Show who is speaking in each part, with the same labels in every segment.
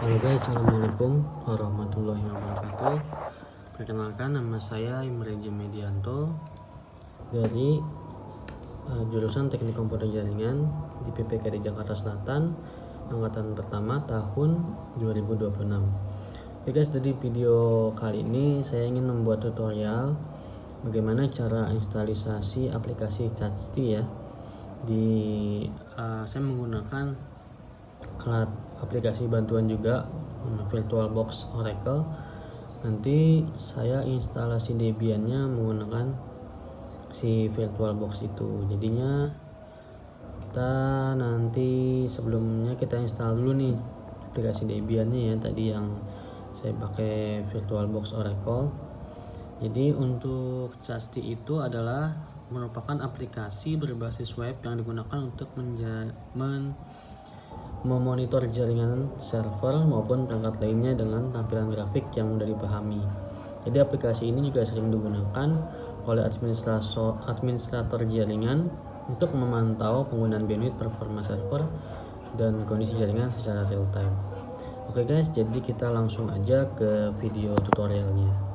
Speaker 1: Halo guys, assalamualaikum warahmatullahi wabarakatuh. Perkenalkan, nama saya Imre Medianto dari jurusan Teknik Komputer Jaringan di PPKD Jakarta Selatan, angkatan pertama tahun 2026. Oke guys, dari video kali ini saya ingin membuat tutorial bagaimana cara instalisasi aplikasi Cacti ya. Saya menggunakan alat aplikasi bantuan juga, VirtualBox Oracle. Nanti saya instalasi Debiannya menggunakan si VirtualBox itu. Jadinya kita nanti sebelumnya kita install dulu nih aplikasi Debiannya ya, tadi yang saya pakai VirtualBox Oracle. Jadi untuk Cacti itu adalah merupakan aplikasi berbasis web yang digunakan untuk memonitor jaringan server maupun perangkat lainnya dengan tampilan grafik yang mudah dipahami. Jadi aplikasi ini juga sering digunakan oleh administrator jaringan untuk memantau penggunaan bandwidth, performa server, dan kondisi jaringan secara real time. Oke guys, jadi kita langsung aja ke video tutorialnya.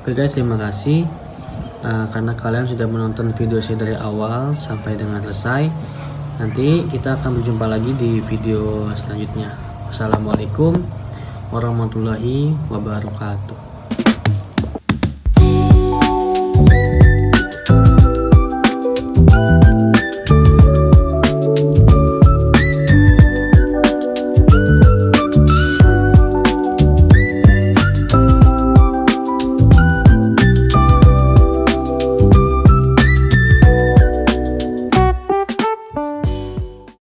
Speaker 1: Oke guys, terima kasih karena kalian sudah menonton video saya dari awal sampai dengan selesai. Nanti kita akan berjumpa lagi di video selanjutnya. Wassalamualaikum warahmatullahi wabarakatuh.